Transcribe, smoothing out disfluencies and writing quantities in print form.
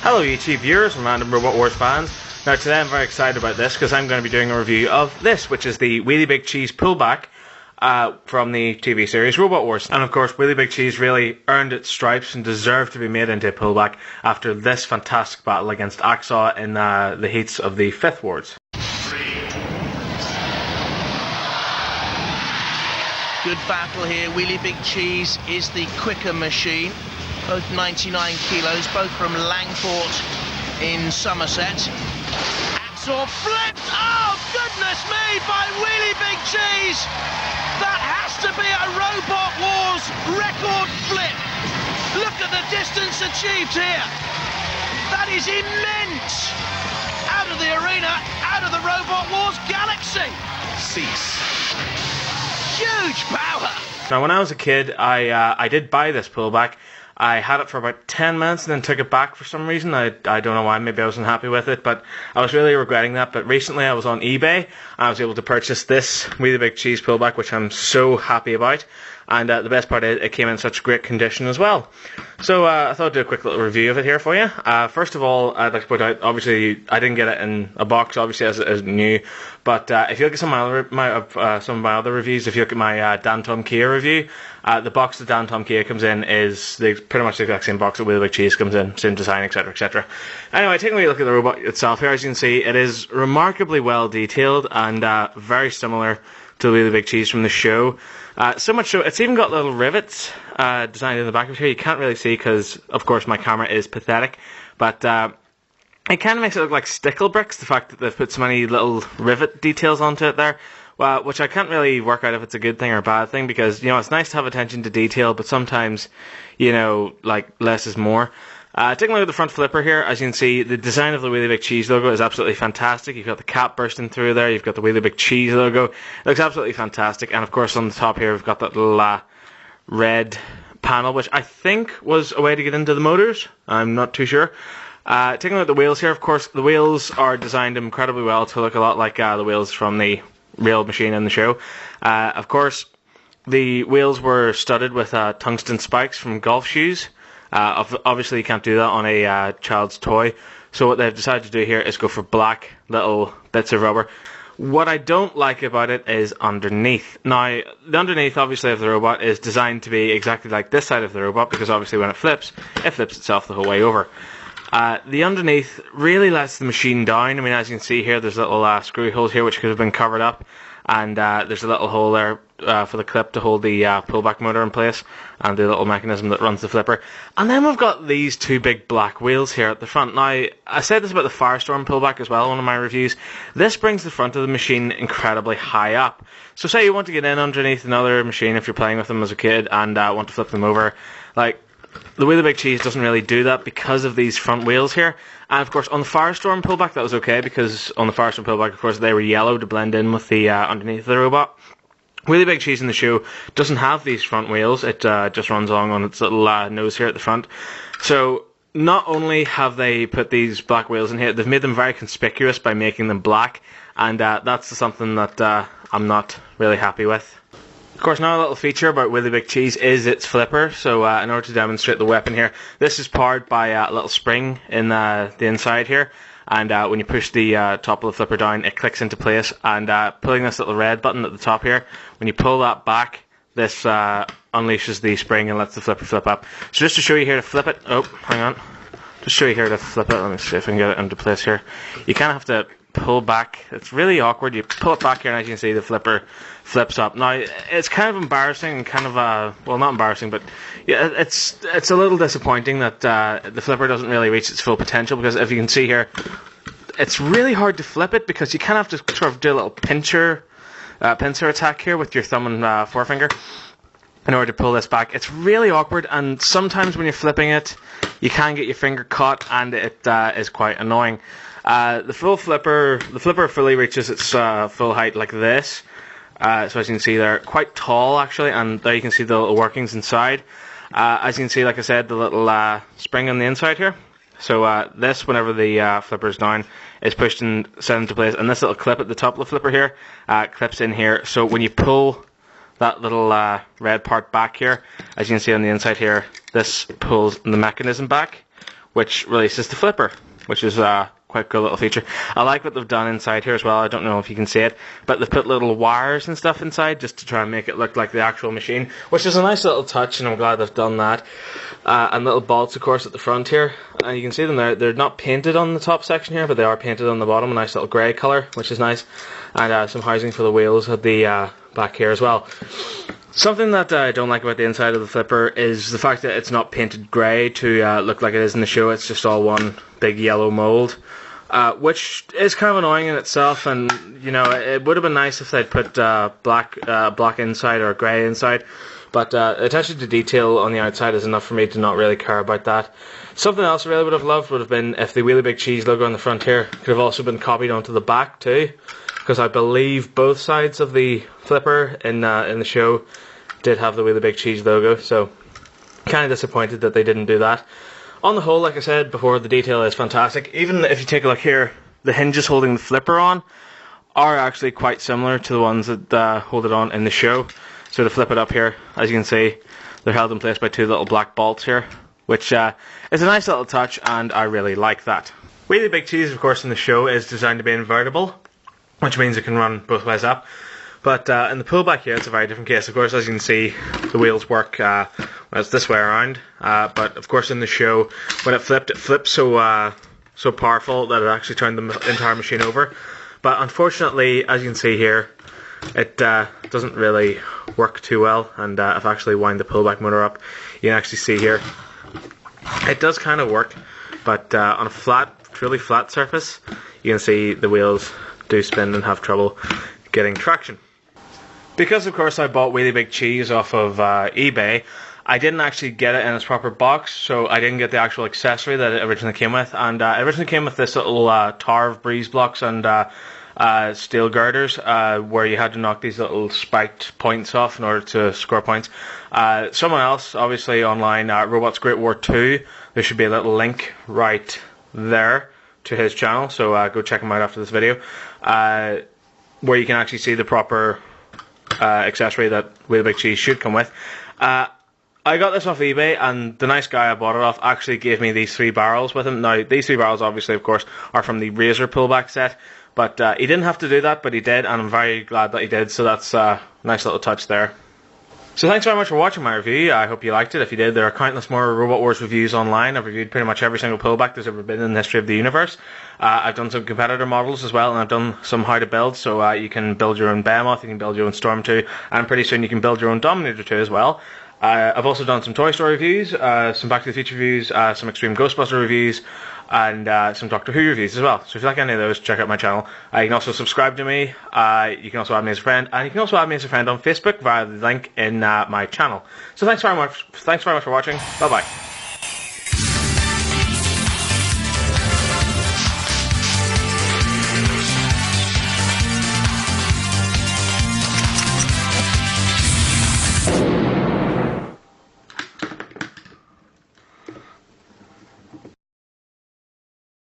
Hello YouTube viewers and random Robot Wars fans. Now today I'm very excited about this because I'm going to be doing a review of this, which is the Wheelie Big Cheese Pullback from the TV series Robot Wars. And of course Wheelie Big Cheese really earned its stripes and deserved to be made into a pullback after this fantastic battle against Axaw in the heats of the 5th Wars. Good battle here. Wheelie Big Cheese is the quicker machine. Both 99 kilos, both from Langport in Somerset. Axaw flipped! Oh, goodness me, by Wheelie Big Cheese! That has to be a Robot Wars record flip. Look at the distance achieved here. That is immense. Out of the arena, out of the Robot Wars galaxy. Cease. Huge power. Now when I was a kid, I did buy this pullback. I had it for about 10 minutes and then took it back for some reason. I don't know why, maybe I wasn't happy with it, but I was really regretting that. But recently I was on eBay and I was able to purchase this Wheelie Big Cheese pullback, which I'm so happy about. And the best part is it came in such great condition as well. So I thought I'd do a quick little review of it here for you. First of all, I'd like to point out, obviously I didn't get it in a box, obviously as new. But if you look at some of my other reviews, if you look at my Dan Tom Kia review, the box that Dan Tom Kia comes in is pretty much the exact same box that Wheelie Big Cheese comes in, same design, etc, etc. Anyway, taking a look at the robot itself here, as you can see, it is remarkably well detailed and very similar to the Wheelie Big Cheese from the show. So much so, it's even got little rivets designed in the back of it here. You can't really see because, of course, my camera is pathetic. But it kind of makes it look like stickle bricks, the fact that they've put so many little rivet details onto it there. Which I can't really work out if it's a good thing or a bad thing, because, you know, it's nice to have attention to detail, but sometimes, you know, like, less is more. Taking a look at the front flipper here, as you can see, the design of the Wheelie Big Cheese logo is absolutely fantastic. You've got the cap bursting through there, you've got the Wheelie Big Cheese logo. It looks absolutely fantastic, and of course on the top here we've got that little red panel, which I think was a way to get into the motors. I'm not too sure. Taking a look at the wheels here, of course, the wheels are designed incredibly well to look a lot like the wheels from the real machine in the show. Of course, the wheels were studded with tungsten spikes from golf shoes. Obviously you can't do that on a child's toy, so what they've decided to do here is go for black little bits of rubber. What I don't like about it is underneath. Now, the underneath obviously of the robot is designed to be exactly like this side of the robot, because obviously when it flips itself the whole way over. The underneath really lets the machine down. I mean, as you can see here, there's little screw holes here which could have been covered up, and there's a little hole there for the clip to hold the pullback motor in place, and the little mechanism that runs the flipper. And then we've got these two big black wheels here at the front. Now, I said this about the Firestorm pullback as well in one of my reviews. This brings the front of the machine incredibly high up. So say you want to get in underneath another machine if you're playing with them as a kid and want to flip them over, like, the Wheelie Big Cheese doesn't really do that because of these front wheels here. And of course on the Firestorm pullback that was okay, because on the Firestorm pullback of course they were yellow to blend in with the underneath of the robot. Wheelie Big Cheese in the show doesn't have these front wheels, it just runs along on its little nose here at the front. So not only have they put these black wheels in here, they've made them very conspicuous by making them black, and that's something that I'm not really happy with. Of course, now a little feature about Wheelie Big Cheese is its flipper. So in order to demonstrate the weapon here, this is powered by a little spring in the inside here, and when you push the top of the flipper down, it clicks into place, and pulling this little red button at the top here, when you pull that back, this unleashes the spring and lets the flipper flip up. So just to show you here to flip it, oh, hang on, just show you here to flip it, let me see if I can get it into place here. You kind of have to pull back, it's really awkward, you pull it back here and as you can see the flipper flips up. Now it's kind of embarrassing and kind of well, not embarrassing, but yeah, it's a little disappointing that the flipper doesn't really reach its full potential, because if you can see here, it's really hard to flip it because you kind of have to sort of do a little pincer attack here with your thumb and forefinger in order to pull this back. It's really awkward, and sometimes when you're flipping it you can get your finger caught and it is quite annoying. The flipper fully reaches its full height like this. So as you can see, they're quite tall actually, and there you can see the little workings inside. As you can see, like I said, the little spring on the inside here. So this, whenever the flipper's down, is pushed and set into place, and this little clip at the top of the flipper here clips in here. So when you pull that little red part back here, as you can see on the inside here, this pulls the mechanism back, which releases the flipper, which is quite a cool little feature. I like what they've done inside here as well. I don't know if you can see it, but they've put little wires and stuff inside just to try and make it look like the actual machine, which is a nice little touch, and I'm glad they've done that. And little bolts, of course, at the front here, and you can see them there. They're not painted on the top section here, but they are painted on the bottom, a nice little grey colour, which is nice. And some housing for the wheels at the back here as well. Something that I don't like about the inside of the flipper is the fact that it's not painted grey to look like it is in the show. It's just all one big yellow mould, which is kind of annoying in itself. And you know, it would have been nice if they'd put black inside or grey inside. But attention to detail on the outside is enough for me to not really care about that. Something else I really would have loved would have been if the Wheelie Big Cheese logo on the front here could have also been copied onto the back too, because I believe both sides of the flipper in the show did have the Wheelie Big Cheese logo, so kind of disappointed that they didn't do that. On the whole, like I said before, the detail is fantastic. Even if you take a look here, the hinges holding the flipper on are actually quite similar to the ones that hold it on in the show. So to flip it up here, as you can see, they're held in place by two little black bolts here, which is a nice little touch, and I really like that. Wheelie Big Cheese, of course, in the show is designed to be invertible, which means it can run both ways up. But in the pullback here, it's a very different case. Of course, as you can see, the wheels work well, it's this way around. But of course, in the show, when it flipped so powerful that it actually turned the entire machine over. But unfortunately, as you can see here, it doesn't really work too well. And if I actually wind the pullback motor up, you can actually see here, it does kind of work. But on a truly flat surface, you can see the wheels do spin and have trouble getting traction. Because of course I bought Wheelie Big Cheese off of eBay, I didn't actually get it in its proper box, so I didn't get the actual accessory that it originally came with. And it originally came with this little tower of breeze blocks and steel girders, where you had to knock these little spiked points off in order to score points. Someone else, obviously online, Robots Great War 2, there should be a little link right there to his channel, so go check him out after this video, where you can actually see the proper accessory that Wheelie Big Cheese should come with. I got this off eBay, and the nice guy I bought it off actually gave me these 3 barrels with him. Now, these 3 barrels, obviously, of course, are from the Razor pullback set, but he didn't have to do that, but he did, and I'm very glad that he did, so that's a nice little touch there. So thanks very much for watching my review. I hope you liked it. If you did, there are countless more Robot Wars reviews online. I've reviewed pretty much every single pullback there's ever been in the history of the universe. I've done some competitor models as well, and I've done some how to build, so you can build your own Behemoth, you can build your own Storm 2, and pretty soon you can build your own Dominator 2 as well. I've also done some Toy Story reviews, some Back to the Future reviews, some Extreme Ghostbuster reviews, and some Doctor Who reviews as well. So if you like any of those, check out my channel. You can also subscribe to me, you can also add me as a friend, and you can also add me as a friend on Facebook via the link in my channel. So thanks very much for watching. Bye bye.